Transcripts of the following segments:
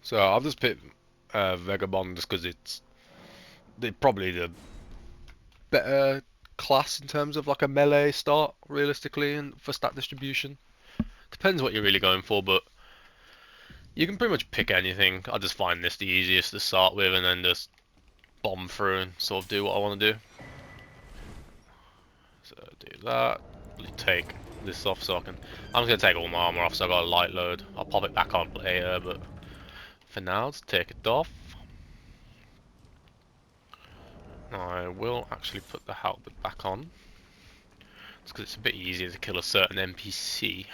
So I've just picked Vagabond just because it's probably the better class in terms of like a melee start, realistically, and for stat distribution. Depends what you're really going for, but you can pretty much pick anything. I just find this the easiest to start with, and then just bomb through and sort of do what I want to do. So do that. Take this off so I can. I'm just gonna take all my armor off, so I got a light load. I'll pop it back on later, but for now, let's take it off. I will actually put the halberd back on. It's because it's a bit easier to kill a certain NPC.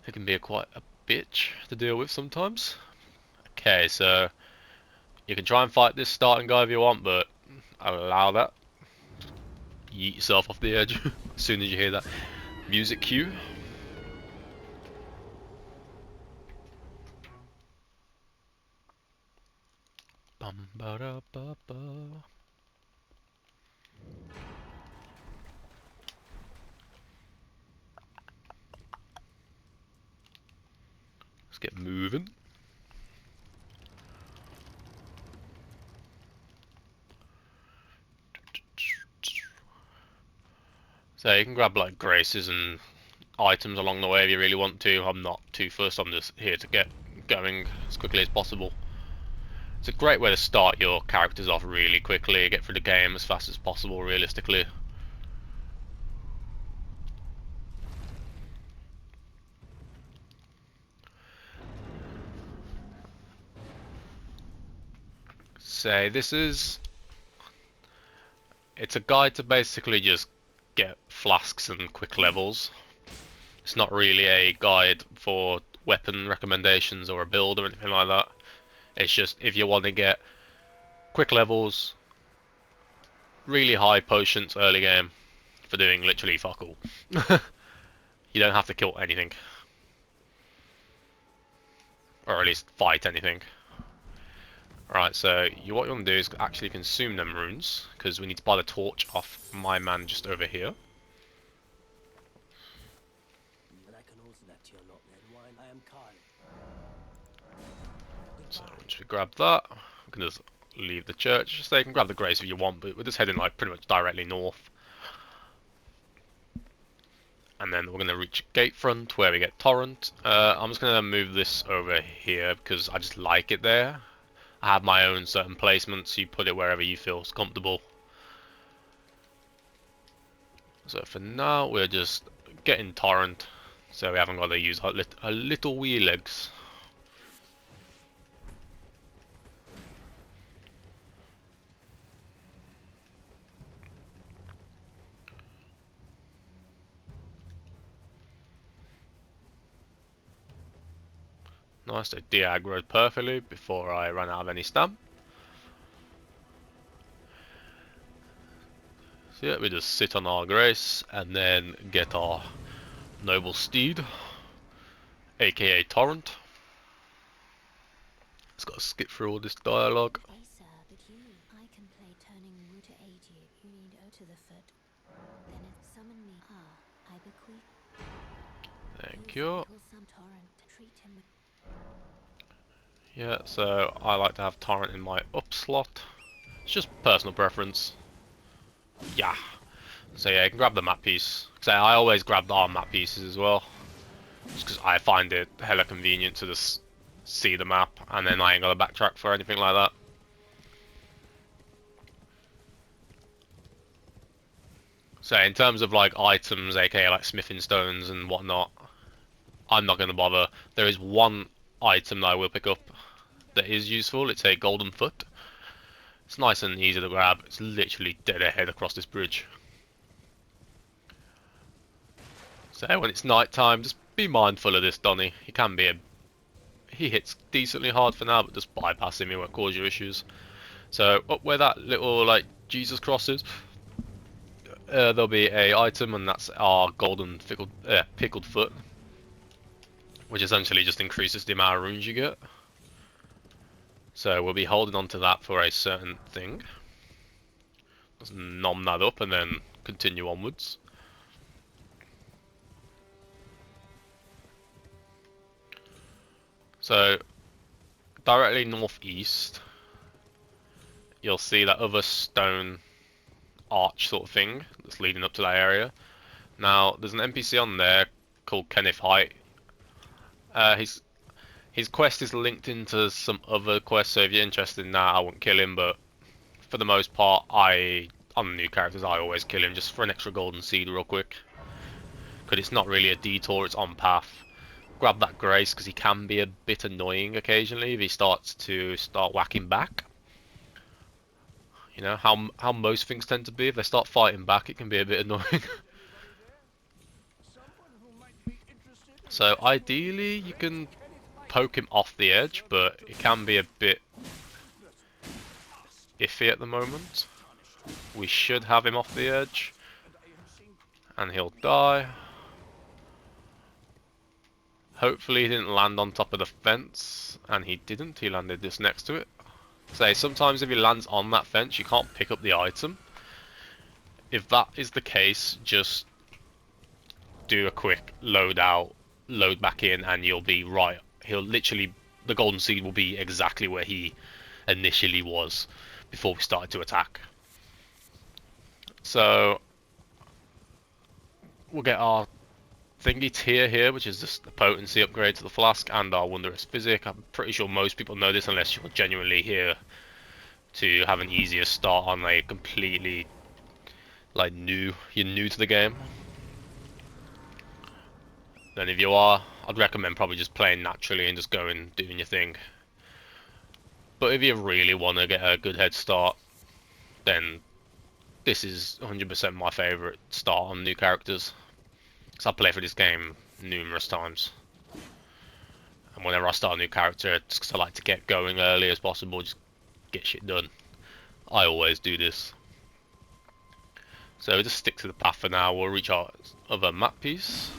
It can be quite a bitch to deal with sometimes. Okay, so you can try and fight this starting guy if you want, but I'll allow that. Yeet yourself off the edge as soon as you hear that music cue. Bum ba da ba ba. Let's get moving. So you can grab like graces and items along the way if you really want to. I'm not too fussed, I'm just here to get going as quickly as possible. It's a great way to start your characters off really quickly, get through the game as fast as possible realistically. So it's a guide to basically just get flasks and quick levels. It's not really a guide for weapon recommendations or a build or anything like that. It's just if you want to get quick levels, really high potions early game for doing literally fuck all. You don't have to kill anything, or at least fight anything. Right, so what you want to do is actually consume them runes, because we need to buy the torch off my man just over here. So once we grab that, we can just leave the church. So you can grab the grace if you want, but we're just heading like pretty much directly north. And then we're going to reach Gatefront where we get Torrent. I'm just going to move this over here because I just like it there. I have my own certain placements, you put it wherever you feel is comfortable. So for now we're just getting Torrent, so we haven't got to use our little wee legs. Nice, they de-aggroed perfectly before I ran out of any stamp. So yeah, we just sit on our grace and then get our noble steed, aka Torrent. Just gotta skip through all this dialogue. Thank you. Yeah, so I like to have Torrent in my up slot. It's just personal preference. Yeah. So yeah, you can grab the map piece. So I always grab the arm map pieces as well. Just because I find it hella convenient to just see the map and then I ain't gotta backtrack for anything like that. So in terms of like items, aka like smithing stones and whatnot, I'm not gonna bother. There is one item that I will pick up that is useful. It's a golden foot. It's nice and easy to grab. It's literally dead ahead across this bridge. So when it's night time, just be mindful of this Donny. He hits decently hard for now, but just bypass him, he won't cause you issues. So up where that little like Jesus cross is, there'll be a item, and that's our golden pickled foot, which essentially just increases the amount of runes you get. So we'll be holding on to that for a certain thing. Just nom that up and then continue onwards. So directly northeast, you'll see that other stone arch sort of thing that's leading up to that area. Now, there's an NPC on there called Kenneth Height. His quest is linked into some other quests, so if you're interested in that, I won't kill him, but for the most part, on the new characters, I always kill him just for an extra golden seed real quick. Because it's not really a detour, it's on path. Grab that grace, because he can be a bit annoying occasionally if he starts whacking back. You know, how most things tend to be. If they start fighting back, it can be a bit annoying. So ideally, you can poke him off the edge, but it can be a bit iffy at the moment. We should have him off the edge, and he'll die. Hopefully he didn't land on top of the fence, and he didn't, he landed just next to it. Say, sometimes if he lands on that fence, you can't pick up the item. If that is the case, just do a quick load out, load back in, and you'll be right. He'll literally, the golden seed will be exactly where he initially was before we started to attack. So we'll get our thingy tier here, which is just the potency upgrade to the flask and our wondrous physic. I'm pretty sure most people know this unless you're genuinely here to have an easier start on a completely you're new to the game. Then if you are, I'd recommend probably just playing naturally and just going doing your thing. But if you really want to get a good head start, then this is 100% my favourite start on new characters. Because I play for this game numerous times. And whenever I start a new character, it's because I like to get going early as possible, just get shit done. I always do this. So just stick to the path for now. We'll reach our other map piece,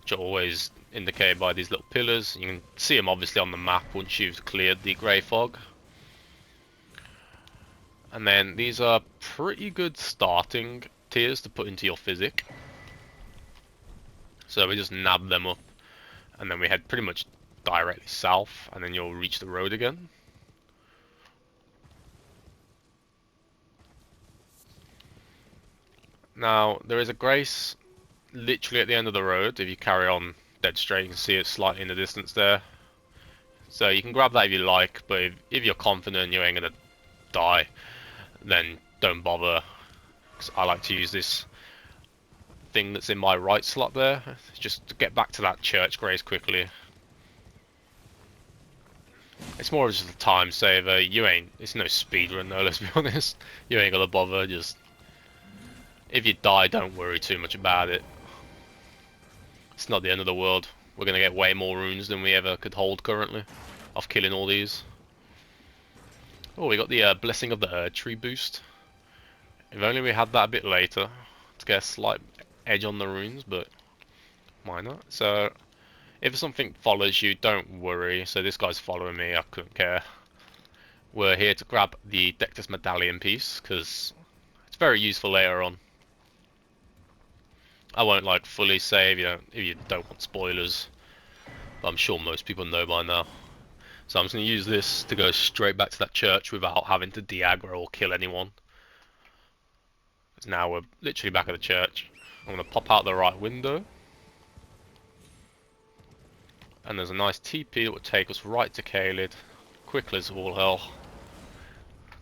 which are always indicated by these little pillars. You can see them obviously on the map once you've cleared the grey fog. And then these are pretty good starting tiers to put into your physic. So we just nab them up, and then we head pretty much directly south, and then you'll reach the road again. Now, there is a grace literally at the end of the road. If you carry on dead straight, you can see it slightly in the distance there. So you can grab that if you like, but if you're confident you ain't gonna die, then don't bother. 'Cause I like to use this thing that's in my right slot there, just to get back to that church grace quickly. It's more of just a time saver. It's no speed run though, let's be honest. You ain't gonna bother, just if you die, don't worry too much about it. It's not the end of the world. We're gonna get way more runes than we ever could hold currently, off killing all these. Oh, we got the Blessing of the Erd Tree boost. If only we had that a bit later, to get a slight edge on the runes, but why not? So, if something follows you, don't worry. So this guy's following me, I couldn't care. We're here to grab the Dectus Medallion piece, because it's very useful later on. I won't fully say if you don't want spoilers, but I'm sure most people know by now. So I'm just going to use this to go straight back to that church without having to de-aggro or kill anyone. Because now we're literally back at the church. I'm going to pop out the right window. And there's a nice TP that will take us right to Caelid. Quickly as all hell.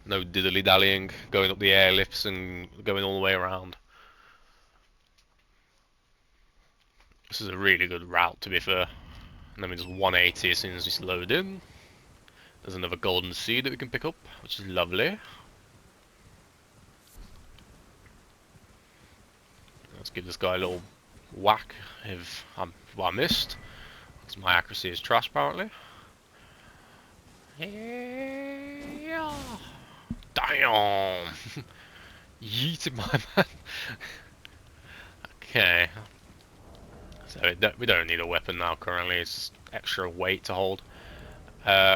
No diddly-dallying, going up the airlifts and going all the way around. This is a really good route, to be fair. And then we just 180 as soon as we load in. There's another golden seed that we can pick up, which is lovely. Let's give this guy a little whack if I missed. Because my accuracy is trash, apparently. Yeah. Damn! Yeeted my man. Okay. So we don't need a weapon now currently, it's extra weight to hold.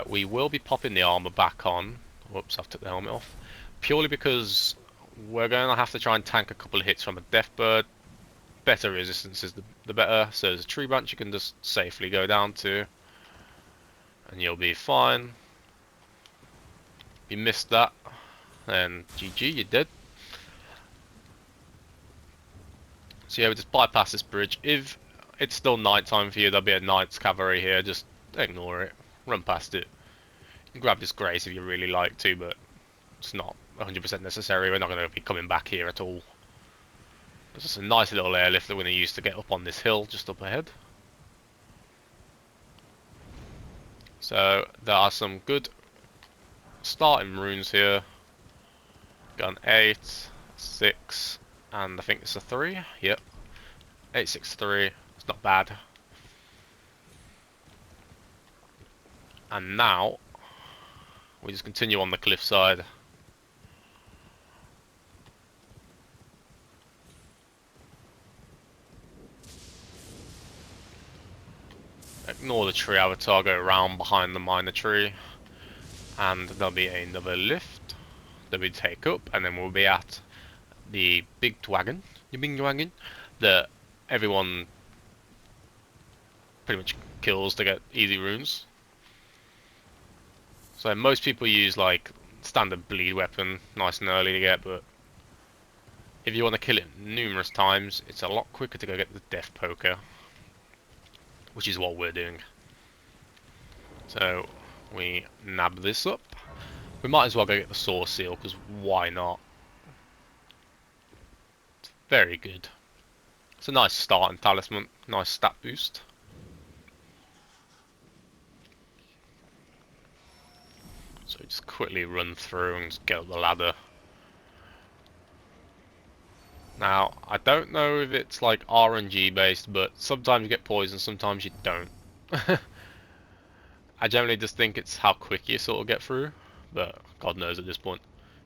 We will be popping the armor back on. Whoops, I've took the helmet off. Purely because we're going to have to try and tank a couple of hits from a death bird. Better resistance is the better. So there's a tree branch you can just safely go down to. and you'll be fine. If you missed that, then GG, you're dead. So yeah, we just bypass this bridge. If it's still nighttime for you, there'll be a knight's cavalry here. Just ignore it. Run past it. You can grab this grace if you really like to, but it's not 100% necessary. We're not going to be coming back here at all. There's just a nice little airlift that we're going to use to get up on this hill just up ahead. So there are some good starting runes here. Got an 8, 6, and I think it's a 3. Yep. 8, 6, 3. It's not bad. And now we just continue on the cliffside. Ignore the tree avatar, go around behind the minor tree, and there'll be another lift that we take up, and then we'll be at the big wagon, that everyone pretty much kills to get easy runes. So most people use like standard bleed weapon, nice and early to get, but if you want to kill it numerous times, it's a lot quicker to go get the death poker, which is what we're doing. So we nab this up. We might as well go get the source seal, because why not? It's very good. It's a nice starting talisman, nice stat boost. So just quickly run through and just get up the ladder. Now, I don't know if it's like RNG based, but sometimes you get poisoned, sometimes you don't. I generally just think it's how quick you sort of get through, but God knows at this point.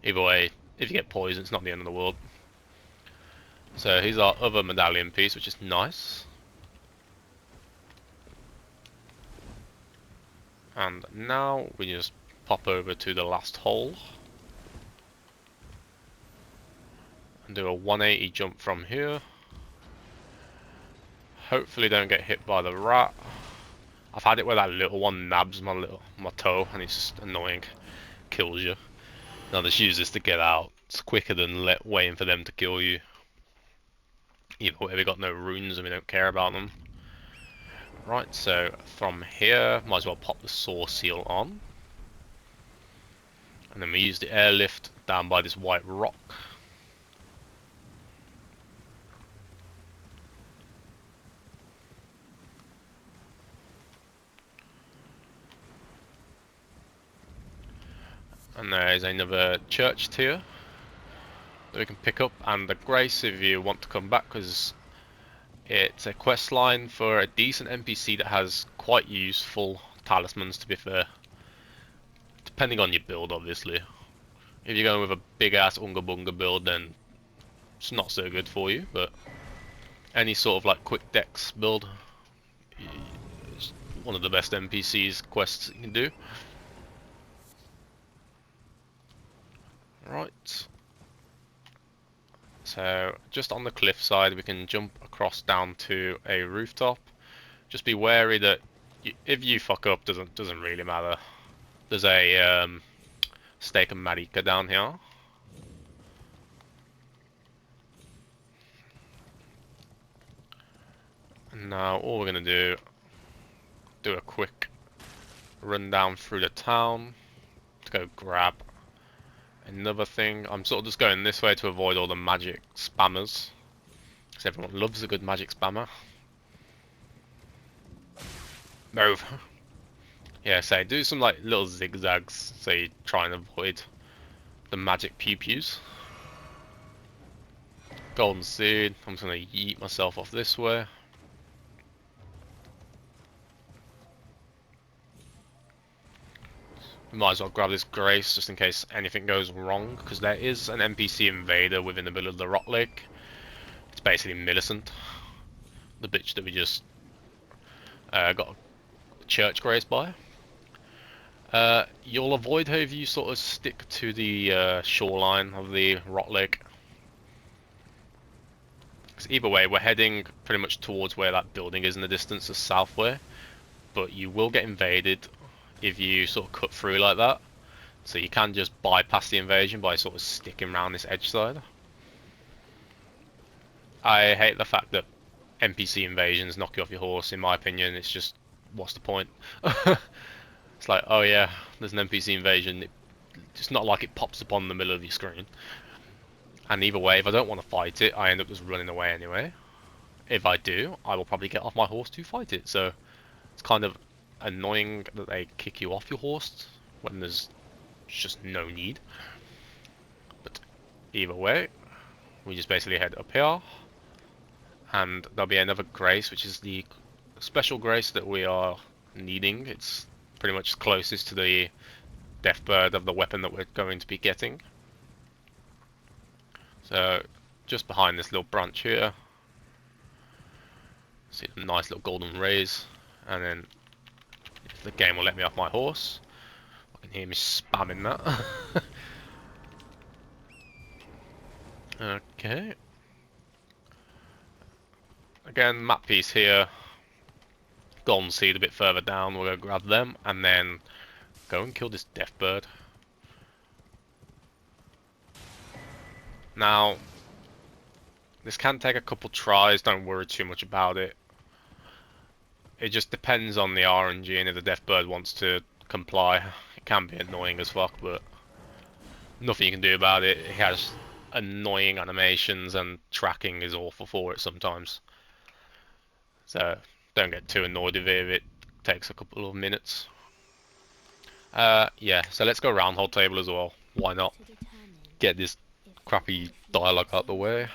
Either way, if you get poisoned, it's not the end of the world. So here's our other medallion piece, which is nice. And now we just pop over to the last hole and do a 180 jump from here. Hopefully don't get hit by the rat. I've had it where that little one nabs my toe and it's just annoying. Kills you. Now just use this to get out. It's quicker than waiting for them to kill you. Either way, we got no runes and we don't care about them. Right, so from here, might as well pop the source seal on. And then we use the airlift down by this white rock. And there is another church tier that we can pick up, and the grace if you want to come back, because it's a quest line for a decent NPC that has quite useful talismans, to be fair. Depending on your build, obviously. If you're going with a big ass Unga Bunga build, then it's not so good for you, but any sort of like quick dex build is one of the best NPCs quests you can do. Right. So just on the cliffside, we can jump across down to a rooftop. Just be wary that if you fuck up, doesn't really matter. There's a steak and marika down here. And now all we're gonna do a quick run down through the town to go grab another thing. I'm sort of just going this way to avoid all the magic spammers, because everyone loves a good magic spammer. Move. Yeah, so do some like little zigzags so you try and avoid the magic pew-pews. Golden seed. I'm just gonna yeet myself off this way. We might as well grab this grace just in case anything goes wrong, because there is an NPC invader within the middle of the rock lake. It's basically Millicent, the bitch that we just got a church grace by. You'll avoid her if you sort of stick to the shoreline of the rock lake. Because either way, we're heading pretty much towards where that building is in the distance, the south way. But you will get invaded if you sort of cut through like that. So you can just bypass the invasion by sort of sticking around this edge side. I hate the fact that NPC invasions knock you off your horse. In my opinion, it's just, what's the point? It's like, oh yeah, there's an NPC invasion. It's not like it pops up on the middle of your screen. And either way, if I don't want to fight it, I end up just running away anyway. If I do, I will probably get off my horse to fight it. So it's kind of annoying that they kick you off your horse when there's just no need. But either way, we just basically head up here, and there'll be another grace, which is the special grace that we are needing. It's pretty much closest to the death bird of the weapon that we're going to be getting. So just behind this little branch here, see the nice little golden rays, and then if the game will let me off my horse, I can hear me spamming that. Okay. Again, map piece here. Golden seed a bit further down. We'll go grab them and then go and kill this death bird. Now, this can take a couple tries. Don't worry too much about it. It just depends on the RNG and if the death bird wants to comply. It can be annoying as fuck, but nothing you can do about it. It has annoying animations and tracking is awful for it sometimes. So don't get too annoyed with it if it takes a couple of minutes. Yeah, so let's go round whole table as well. Why not? Get this crappy dialogue out the way.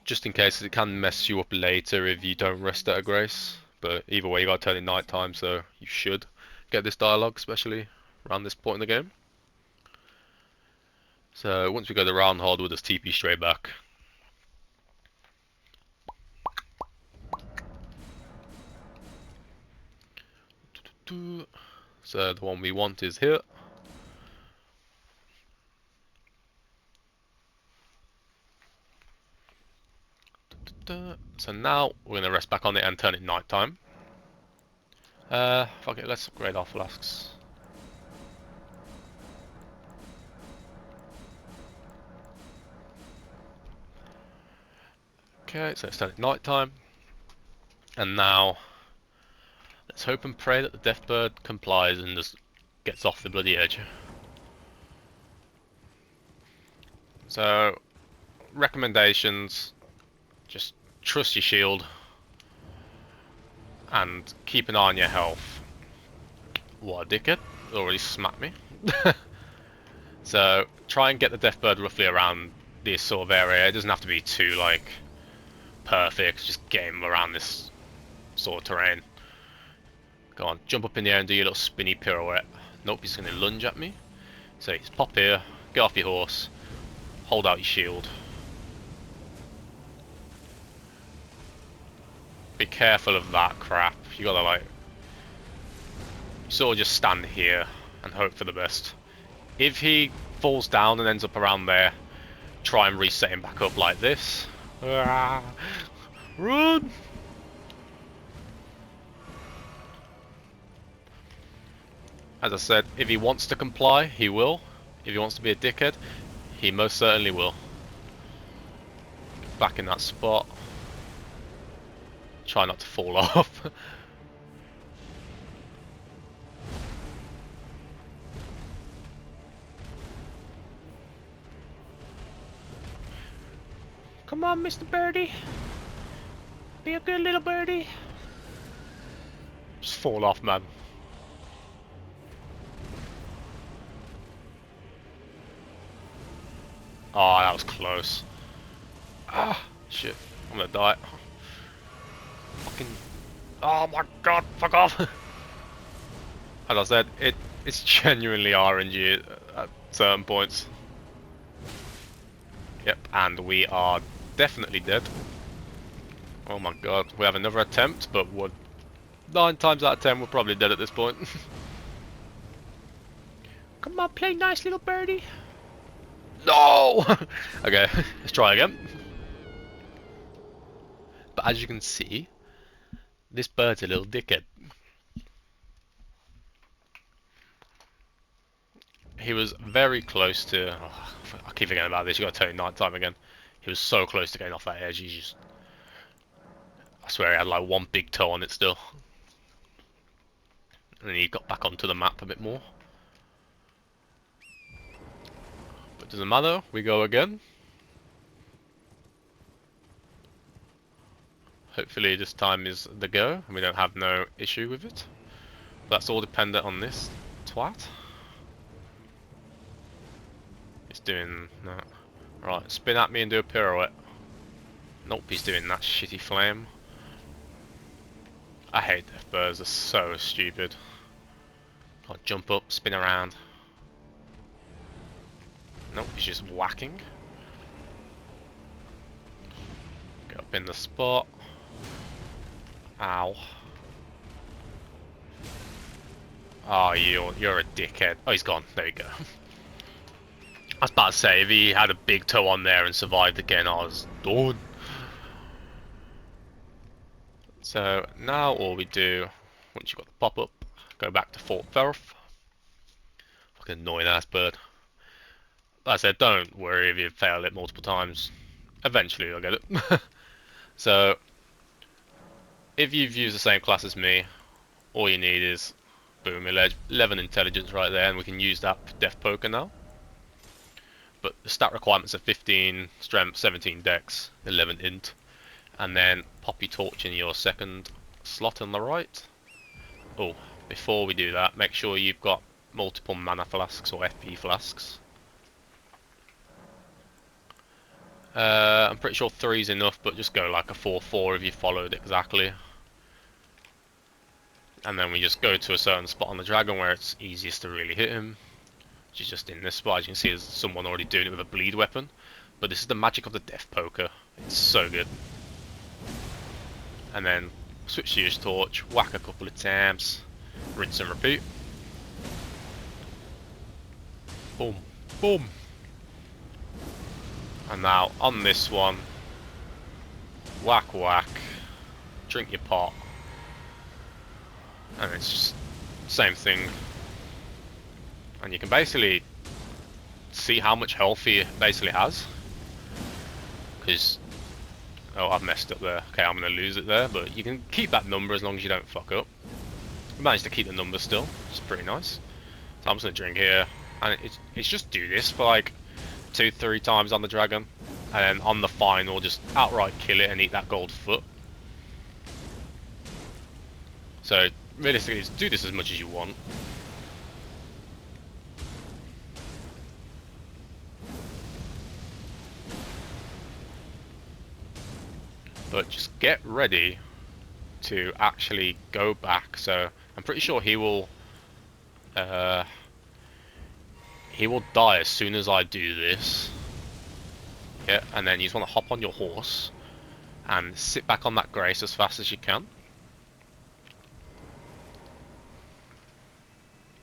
Just in case it can mess you up later if you don't rest at a grace. But either way, you gotta turn it night time, so you should get this dialogue, especially around this point in the game. So once we go to round hold, we'll just TP straight back. So the one we want is here. So now we're going to rest back on it and turn it nighttime. Fuck it, let's upgrade our flasks. Okay, so let's turn it nighttime. And now let's hope and pray that the death bird complies and just gets off the bloody edge. So, recommendations: just trust your shield and keep an eye on your health. What a dickhead, already smacked me. So try and get the death bird roughly around this sort of area. It doesn't have to be too like perfect, just get him around this sort of terrain. Go on, jump up in the air and do your little spinny pirouette. Nope, he's going to lunge at me. So just pop here, get off your horse, hold out your shield. Be careful of that crap. You gotta like sort of just stand here and hope for the best. If he falls down and ends up around there, try and reset him back up like this. Run! As I said, if he wants to comply, he will. If he wants to be a dickhead, he most certainly will. Back in that spot. Try not to fall off. Come on, Mr. Birdie. Be a good little birdie. Just fall off, man. Oh, that was close. Ah, shit. I'm gonna die. Fucking... Oh my god, fuck off! As I said, it's genuinely RNG at certain points. Yep, and we are definitely dead. Oh my god, we have another attempt, but we're 9 times out of 10 we're probably dead at this point. Come on, play nice little birdie. No! Okay, let's try again. But as you can see, this bird's a little dickhead. He was very close to. Oh, I keep forgetting about this. You got to turn night time again. He was so close to getting off that edge. I swear he had like one big toe on it still. And then he got back onto the map a bit more. But doesn't matter. We go again. Hopefully this time is the go and we don't have no issue with it. But that's all dependent on this twat. He's doing that. Right, spin at me and do a pirouette. Nope, he's doing that shitty flame. I hate death birds, they're so stupid. Can't jump up, spin around. Nope, he's just whacking. Get up in the spot. Ow. Oh, you're a dickhead. Oh, he's gone. There you go. I was about to say, if he had a big toe on there and survived again, I was done. So now all we do, once you've got the pop-up, go back to Fort Ferth. Fucking annoying ass bird. Like I said, don't worry if you fail it multiple times. Eventually you'll get it. So, if you've used the same class as me, all you need is, boom, 11 intelligence right there, and we can use that for Death Poker now. But the stat requirements are 15 strength, 17 dex, 11 int, and then pop your torch in your second slot on the right. Oh, before we do that, make sure you've got multiple mana flasks or FP flasks. I'm pretty sure 3 is enough, but just go like a 4-4 if you followed exactly. And then we just go to a certain spot on the dragon where it's easiest to really hit him. Which is just in this spot. As you can see, there's someone already doing it with a bleed weapon. But this is the magic of the Death Poker. It's so good. And then switch to your torch, whack a couple of times, rinse and repeat. Boom, boom. And now on this one, whack whack, drink your pot, and it's just same thing. And you can basically see how much health he basically has. Because, oh, I've messed up there. Okay, I'm gonna lose it there, but you can keep that number as long as you don't fuck up. We managed to keep the number still, which is pretty nice. So I'm just gonna drink here, and it's just do this for like 2-3 times on the dragon, and then on the final just outright kill it and eat that gold foot. So realistically, just do this as much as you want. But just get ready to actually go back. So I'm pretty sure he will die as soon as I do this. Yeah, and then you just want to hop on your horse and sit back on that grace as fast as you can.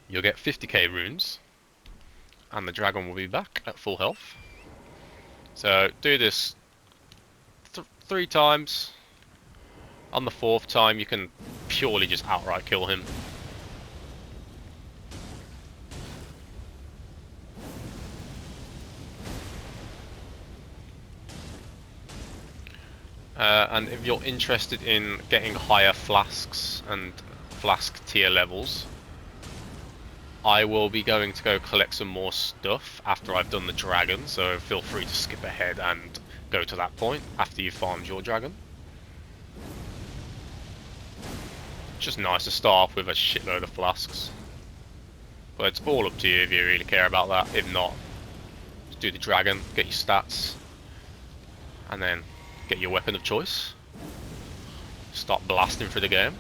You'll get 50k runes, and the dragon will be back at full health. So do this 3 times. On the 4th time, you can purely just outright kill him. And if you're interested in getting higher flasks and flask tier levels, I will be going to go collect some more stuff after I've done the dragon, so feel free to skip ahead and go to that point after you've farmed your dragon. Just nice to start off with a shitload of flasks. But it's all up to you if you really care about that. If not, just do the dragon, get your stats, and then get your weapon of choice. Start blasting through the game.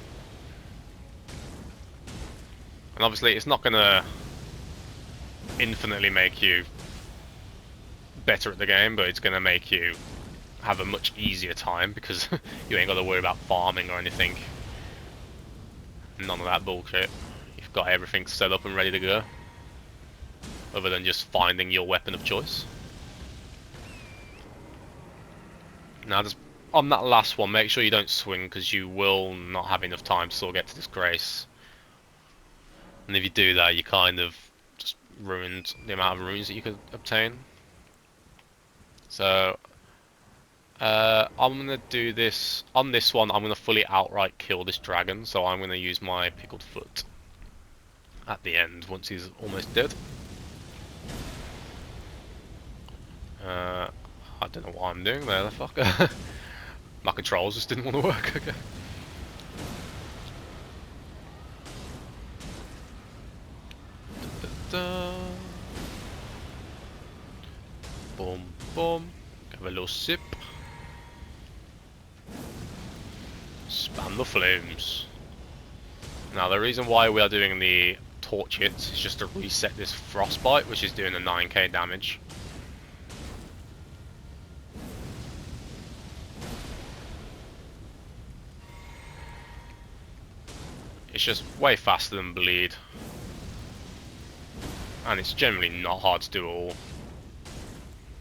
And obviously it's not gonna infinitely make you better at the game, but it's gonna make you have a much easier time because you ain't gotta worry about farming or anything. None of that bullshit. You've got everything set up and ready to go. Other than just finding your weapon of choice. Now, just on that last one, make sure you don't swing because you will not have enough time to sort of get to this grace. And if you do that, you kind of just ruined the amount of runes that you could obtain. So I'm gonna do this on this one. I'm gonna fully outright kill this dragon. So I'm gonna use my pickled foot at the end once he's almost dead. I don't know what I'm doing there, the fuck. My controls just didn't want to work. Okay. Da. Boom, boom. Have a little sip. Spam the flames. Now the reason why we are doing the torch hits is just to reset this frostbite, which is doing the 9k damage. It's just way faster than bleed. And it's generally not hard to do at all.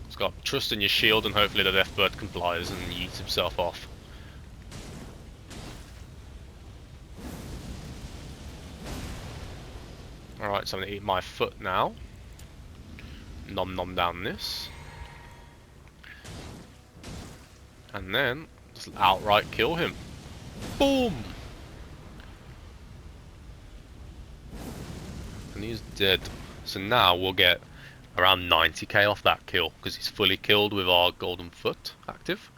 It's got trust in your shield and hopefully the deathbird complies and yeets himself off. Alright, so I'm going to eat my foot now. Nom nom down this. And then just outright kill him. Boom! And he's dead. So now we'll get around 90k off that kill because he's fully killed with our golden foot active.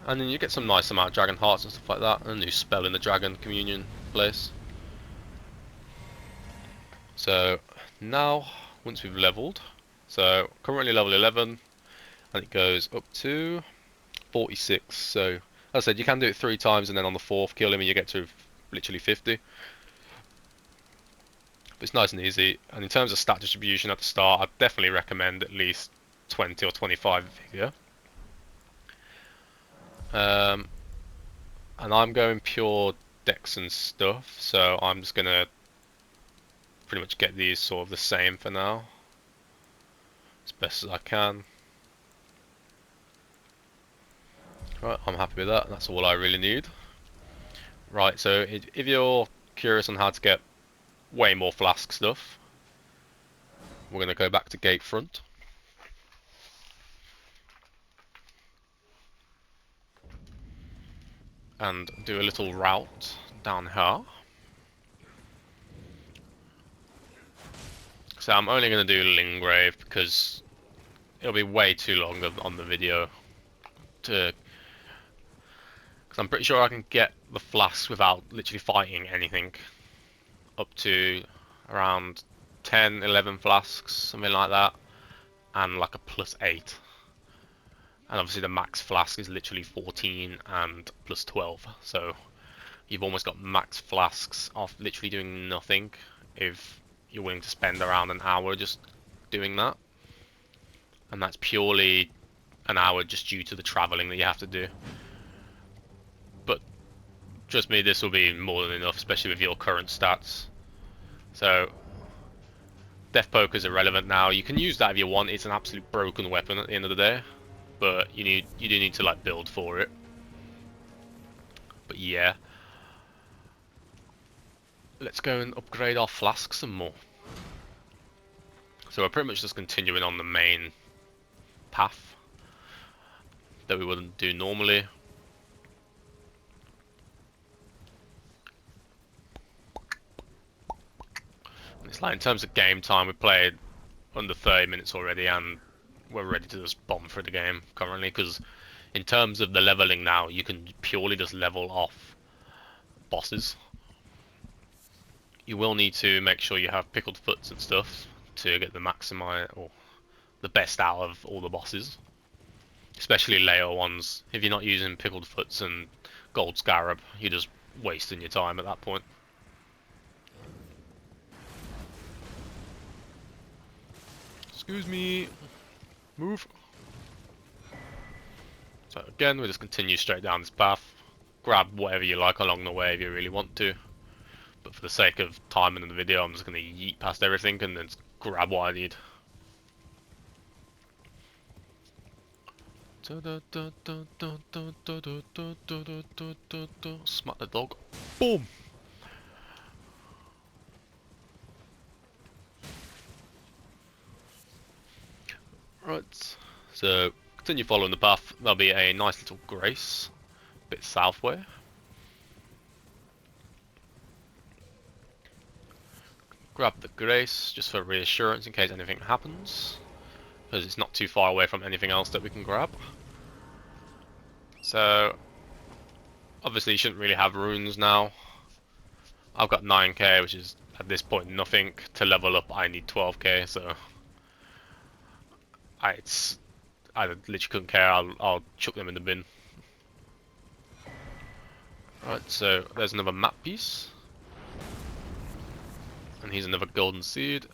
And then you get some nice amount of dragon hearts and stuff like that. A new spell in the dragon communion place. So now once we've leveled, so currently level 11 and it goes up to 46. So as I said, you can do it 3 times and then on the 4th kill him and you get to literally 50. But it's nice and easy. And in terms of stat distribution at the start, I'd definitely recommend at least 20 or 25 vigor. And I'm going pure dex and stuff, so I'm just gonna pretty much get these sort of the same for now, as best as I can. Right, I'm happy with that. That's all I really need. Right, so if you're curious on how to get way more flask stuff, we're gonna go back to Gatefront. And do a little route down here. So I'm only going to do Lingrave because it'll be way too long on the video. Because I'm pretty sure I can get the flasks without literally fighting anything. Up to around 10, 11 flasks, something like that. And like a +8. And obviously the max flask is literally 14 and +12. So you've almost got max flasks off literally doing nothing if you're willing to spend around an hour just doing that. And that's purely an hour just due to the travelling that you have to do. But trust me, this will be more than enough, especially with your current stats. So Death Poke is irrelevant now. You can use that if you want. It's an absolute broken weapon at the end of the day. But you do need to like build for it. But yeah. Let's go and upgrade our flasks some more. So we're pretty much just continuing on the main path that we wouldn't do normally. It's like in terms of game time, we played under 30 minutes already and we're ready to just bomb through the game currently, because in terms of the leveling now, you can purely just level off bosses. You will need to make sure you have pickled foots and stuff to get the maximize or the best out of all the bosses, especially layer ones. If you're not using pickled foots and gold scarab, you're just wasting your time at that point. Excuse me. Move. So again, we just continue straight down this path. Grab whatever you like along the way if you really want to. But for the sake of time in the video, I'm just going to yeet past everything and then grab what I need. Smack the dog. Boom! So continue following the path. There'll be a nice little grace, a bit southway. Grab the grace just for reassurance in case anything happens, because it's not too far away from anything else that we can grab. So obviously you shouldn't really have runes now. I've got 9k, which is at this point nothing. To level up I need 12k, so I literally couldn't care. I'll chuck them in the bin. Right, so there's another map piece. And here's another golden seed.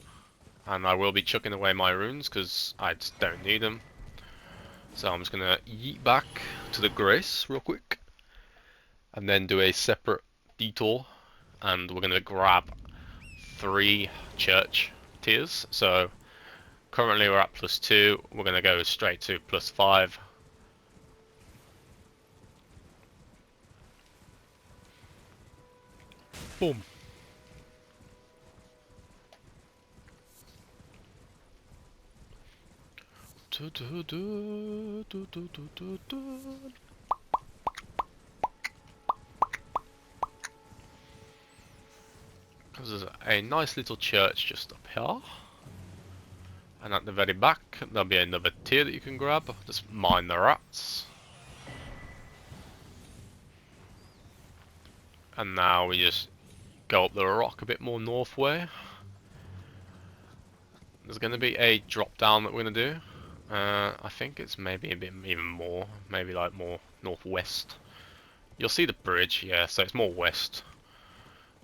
And I will be chucking away my runes because I just don't need them. So I'm just going to yeet back to the Grace real quick. And then do a separate detour. And we're going to grab 3 church tiers. So currently we're at +2. We're going to go straight to +5. Boom. There's a nice little church just up here. And at the very back, there'll be another tier that you can grab. Just mind the rats. And now we just go up the rock a bit more north way. There's going to be a drop down that we're going to do. I think it's maybe a bit even more, maybe like more northwest. You'll see the bridge, yeah, so it's more west.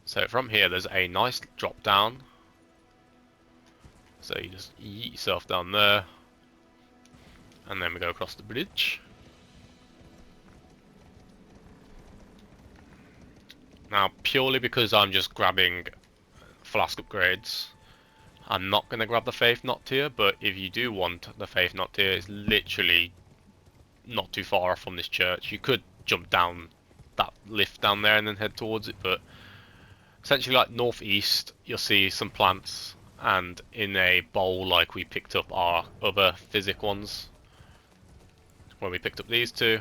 So from here there's a nice drop down. So you just yeet yourself down there. And then we go across the bridge. Now purely because I'm just grabbing flask upgrades, I'm not going to grab the Faith Knot tier, but if you do want the Faith Knot tier, it's literally not too far off from this church. You could jump down that lift down there and then head towards it, but essentially like northeast, you'll see some plants, and in a bowl like we picked up our other physic ones, when we picked up these two,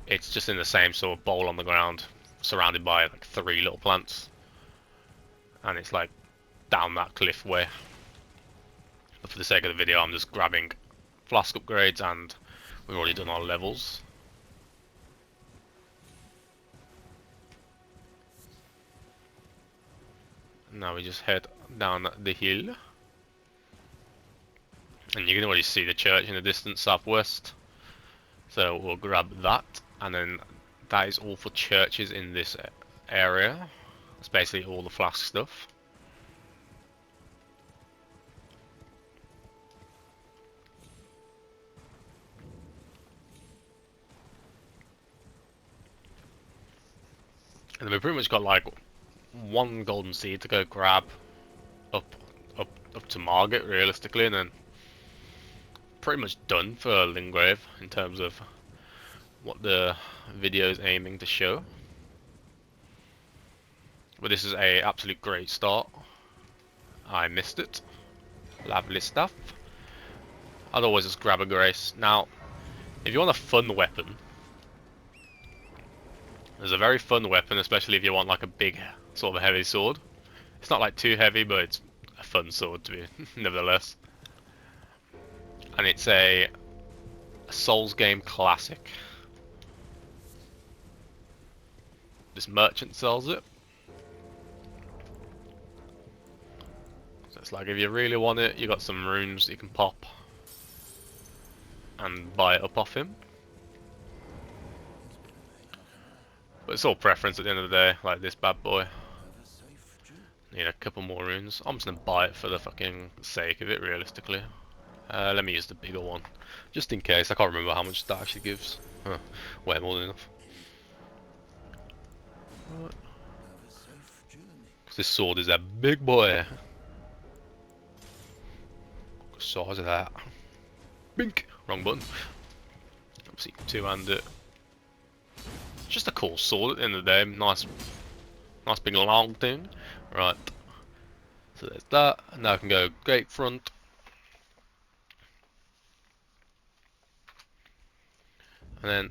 it's just in the same sort of bowl on the ground, surrounded by like 3 little plants, and it's like down that cliff way. But for the sake of the video, I'm just grabbing flask upgrades, and we've already done our levels. Now we just head down the hill, and you can already see the church in the distance southwest, so we'll grab that, and then that is all for churches in this area. That's basically all the flask stuff. And then we've pretty much got like 1 golden seed to go grab up to Margate realistically, and then pretty much done for Lingrave in terms of what the video is aiming to show. But this is a absolute great start. I missed it. Lovely stuff. I'd always just grab a Grace. Now, if you want a fun weapon, there's a very fun weapon, especially if you want like a big sort of heavy sword. It's not like too heavy, but it's a fun sword to be, nevertheless. And it's a Souls game classic. This merchant sells it. So it's like if you really want it, you got some runes that you can pop and buy it up off him. But it's all preference at the end of the day, like this bad boy. Need a couple more runes. I'm just gonna buy it for the fucking sake of it, realistically. Let me use the bigger one, just in case. I can't remember how much that actually gives. Way more than enough. Because this sword is a big boy. What size of that? Bink! Wrong button. Obviously, 2-hand it. Just a cool sword at the end of the day. Nice big long thing. Right. So there's that. Now I can go gate front. And then,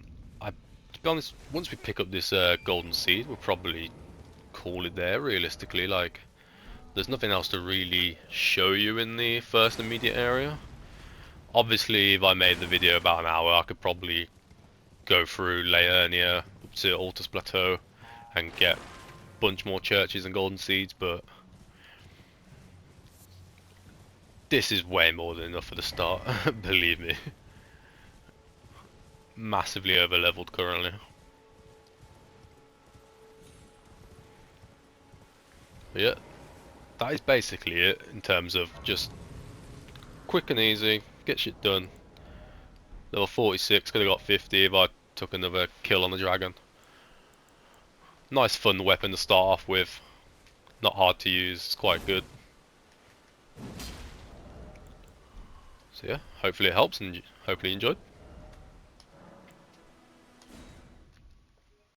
to be honest, once we pick up this golden seed, we'll probably call it there, realistically. Like, there's nothing else to really show you in the first immediate area. Obviously, if I made the video about an hour, I could probably go through Laernia up to Altus Plateau and get a bunch more churches and golden seeds, but this is way more than enough for the start, believe me. Massively over leveled currently. But yeah, that is basically it in terms of just quick and easy, get shit done. Level 46, could have got 50 if I took another kill on the dragon. Nice fun weapon to start off with. Not hard to use, it's quite good. So yeah, hopefully it helps and hopefully you enjoyed.